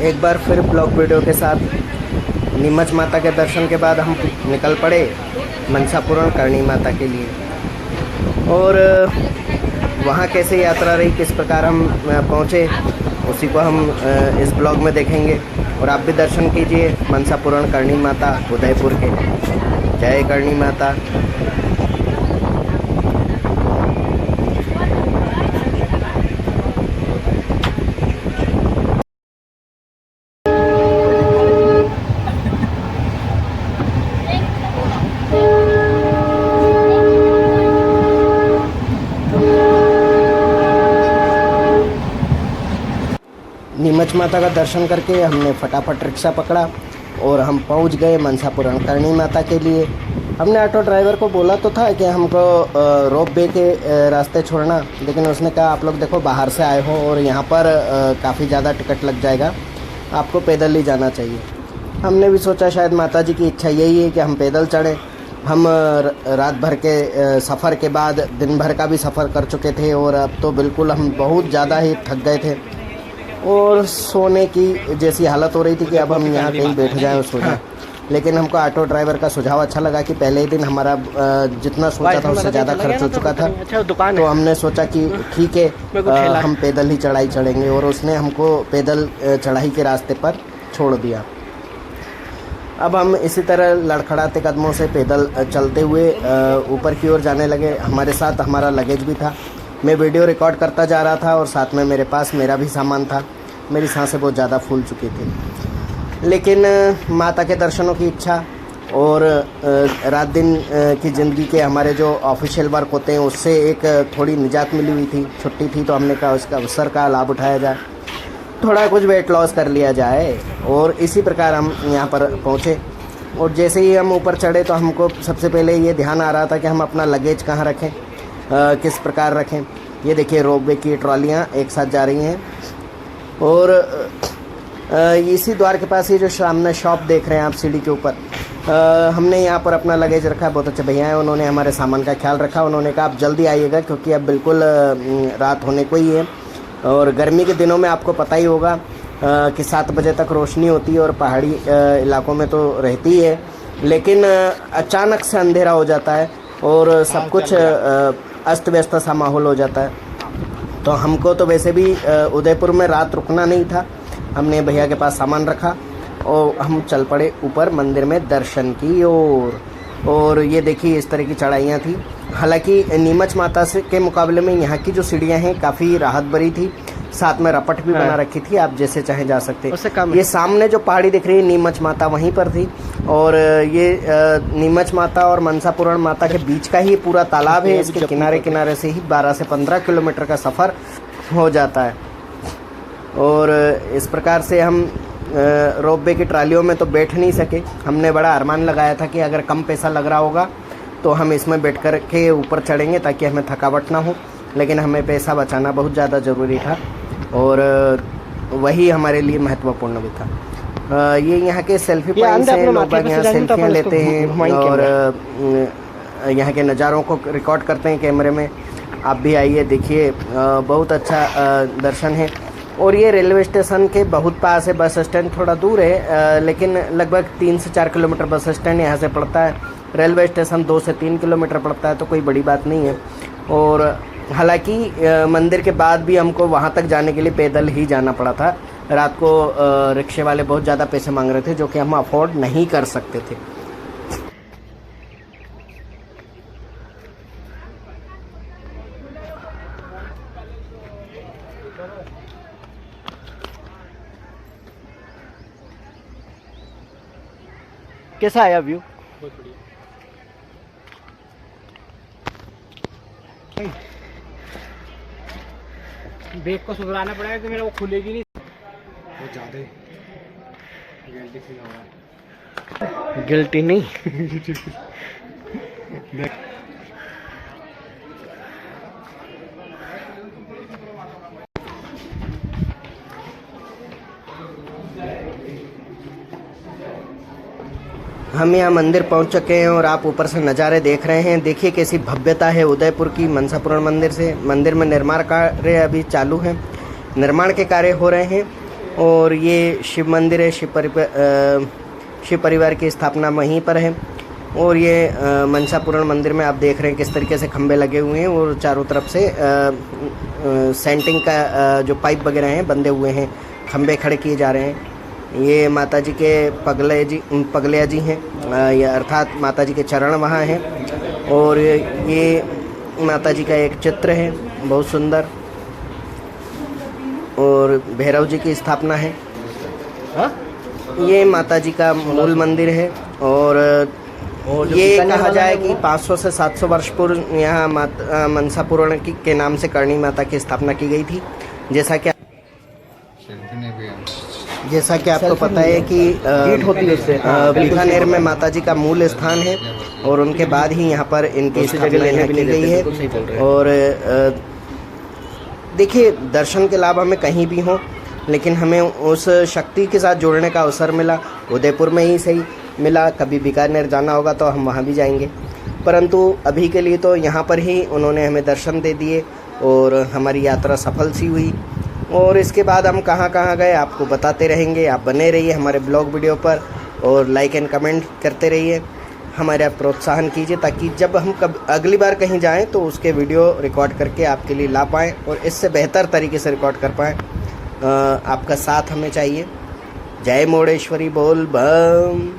एक बार फिर blog video के साथ नीमच माता के दर्शन के बाद हम निकल पड़े मनसा पूर्ण करणी माता के लिए। और वहाँ कैसे यात्रा रही, किस प्रकार हम पहुँचे, उसी को हम इस ब्लॉग में देखेंगे। और आप भी दर्शन कीजिए मनसा पूर्ण करणी माता उदयपुर के। जय करणी माता। नीमच माता का दर्शन करके हमने फटाफट रिक्शा पकड़ा और हम पहुंच गए मनसा पूर्ण करणी माता के लिए। हमने ऑटो ड्राइवर को बोला तो था कि हमको रोप वे के रास्ते छोड़ना, लेकिन उसने कहा आप लोग देखो बाहर से आए हो और यहाँ पर काफ़ी ज़्यादा टिकट लग जाएगा, आपको पैदल ही जाना चाहिए। हमने भी सोचा शायद माता जी की इच्छा यही है कि हम पैदल चढ़ें। हम रात भर के सफ़र के बाद दिन भर का भी सफ़र कर चुके थे और अब तो बिल्कुल हम बहुत ज़्यादा ही थक गए थे और सोने की जैसी हालत हो रही थी कि अब हम यहाँ कहीं बैठ जाएं और सो जाएं। लेकिन हमको ऑटो ड्राइवर का सुझाव अच्छा लगा कि पहले ही दिन हमारा जितना सोचा था उससे ज़्यादा खर्च हो चुका था, तो हमने सोचा कि ठीक है हम पैदल ही चढ़ाई चढ़ेंगे और उसने हमको पैदल चढ़ाई के रास्ते पर छोड़ दिया। अब हम इसी तरह लड़खड़ाते कदमों से पैदल चलते हुए ऊपर की ओर जाने लगे। हमारे साथ हमारा लगेज भी था। मैं वीडियो रिकॉर्ड करता जा रहा था और साथ में मेरे पास मेरा भी सामान था। मेरी सांसें बहुत ज़्यादा फूल चुकी थी, लेकिन माता के दर्शनों की इच्छा और रात दिन की ज़िंदगी के हमारे जो ऑफिशियल वर्क होते हैं उससे एक थोड़ी निजात मिली हुई थी, छुट्टी थी, तो हमने कहा उसका अवसर का लाभ उठाया जाए, थोड़ा कुछ वेट लॉस कर लिया जाए। और इसी प्रकार हम यहाँ पर पहुँचे। और जैसे ही हम ऊपर चढ़े तो हमको सबसे पहले ये ध्यान आ रहा था कि हम अपना लगेज कहाँ रखें, किस प्रकार रखें। ये देखिए रोपवे की ट्रॉलियाँ एक साथ जा रही हैं और इसी द्वार के पास ये जो सामने शॉप देख रहे हैं आप सीढ़ी के ऊपर, हमने यहाँ पर अपना लगेज रखा। बहुत अच्छे भैया हैं, उन्होंने हमारे सामान का ख्याल रखा। उन्होंने कहा आप जल्दी आइएगा क्योंकि अब बिल्कुल रात होने को ही है और गर्मी के दिनों में आपको पता ही होगा कि 7 बजे तक रोशनी होती है और पहाड़ी इलाकों में तो रहती ही है, लेकिन अचानक से अंधेरा हो जाता है और सब कुछ अस्त व्यस्त सा माहौल हो जाता है। तो हमको तो वैसे भी उदयपुर में रात रुकना नहीं था। हमने भैया के पास सामान रखा और हम चल पड़े ऊपर मंदिर में दर्शन की ओर। और ये देखिए इस तरह की चढ़ाइयाँ थी। हालांकि नीमच माता से के मुकाबले में यहाँ की जो सीढ़ियाँ हैं काफ़ी राहत भरी थी, साथ में रपट भी बना रखी थी, आप जैसे चाहे जा सकते। ये सामने जो पहाड़ी दिख रही है नीमच माता वहीं पर थी और ये नीमच माता और मनसा पूर्ण माता के बीच का ही पूरा तालाब है। इसके किनारे किनारे से ही 12 से 15 किलोमीटर का सफ़र हो जाता है। और इस प्रकार से हम रोपवे की ट्रालियों में तो बैठ नहीं सके। हमने बड़ा अरमान लगाया था कि अगर कम पैसा लग रहा होगा तो हम इसमें बैठ कर के ऊपर चढ़ेंगे ताकि हमें थकावट ना हो, लेकिन हमें पैसा बचाना बहुत ज़्यादा ज़रूरी था और वही हमारे लिए महत्वपूर्ण भी था। ये यहाँ के सेल्फी पॉइंट्स हैं, लोग यहाँ सेल्फियाँ लेते हैं और यहाँ के नज़ारों को रिकॉर्ड करते हैं कैमरे में। आप भी आइए देखिए, बहुत अच्छा दर्शन है। और ये रेलवे स्टेशन के बहुत पास है। बस स्टैंड थोड़ा दूर है, लेकिन लगभग 3 से 4 किलोमीटर बस स्टैंड यहाँ से पड़ता है। रेलवे स्टेशन 2 से 3 किलोमीटर पड़ता है, तो कोई बड़ी बात नहीं है। और हालांकि मंदिर के बाद भी हमको वहाँ तक जाने के लिए पैदल ही जाना पड़ा था। रात को रिक्शे वाले बहुत ज़्यादा पैसे मांग रहे थे जो कि हम अफोर्ड नहीं कर सकते थे। कैसा आया व्यू? बहुत बढ़िया। ब्रेक को सुधराना पड़ेगा कि मेरा वो खुलेगी नहीं। बहुत ज़्यादा गिल्टी फील हो रहा है। गिल्टी नहीं हम यहाँ मंदिर पहुँच चुके हैं और आप ऊपर से नज़ारे देख रहे हैं। देखिए कैसी भव्यता है उदयपुर की मनसा पूर्ण मंदिर से। मंदिर में निर्माण कार्य अभी चालू है, निर्माण के कार्य हो रहे हैं और ये शिव मंदिर है, शिव परिवार की स्थापना वहीं पर है। और ये मनसापुरम मंदिर में आप देख रहे हैं किस तरीके से खंभे लगे हुए हैं और चारों तरफ से सेंटिंग का जो पाइप वगैरह हैं बंधे हुए हैं, खंभे खड़े किए जा रहे हैं। ये माता जी के पगलिया जी हैं, ये अर्थात माता जी के चरण वहाँ हैं। और ये माता जी का एक चित्र है बहुत सुंदर, और भैरव जी की स्थापना है। ये माता जी का मूल मंदिर है। और ये कहा जाए कि 500 से 700 वर्ष पूर्व यहाँ मनसापुरम के नाम से करणी माता की स्थापना की गई थी। जैसा कि आपको पता है कि बीकानेर में माता जी का मूल स्थान है और उनके बाद ही यहाँ पर इनकी स्थापना यहाँ की गई है। और देखिए, दर्शन के लाभ हमें कहीं भी हों, लेकिन हमें उस शक्ति के साथ जुड़ने का अवसर मिला। उदयपुर में ही सही मिला, कभी बीकानेर जाना होगा तो हम वहाँ भी जाएंगे, परंतु अभी के लिए तो यहाँ पर ही उन्होंने हमें दर्शन दे दिए और हमारी यात्रा सफल सी हुई। और इसके बाद हम कहाँ कहाँ गए आपको बताते रहेंगे। आप बने रहिए हमारे ब्लॉग वीडियो पर और लाइक एंड कमेंट करते रहिए, हमारा प्रोत्साहन कीजिए, ताकि जब हम अगली बार कहीं जाएं तो उसके वीडियो रिकॉर्ड करके आपके लिए ला पाएँ और इससे बेहतर तरीके से रिकॉर्ड कर पाएँ। आपका साथ हमें चाहिए। जय मोड़ेश्वरी बोल बम।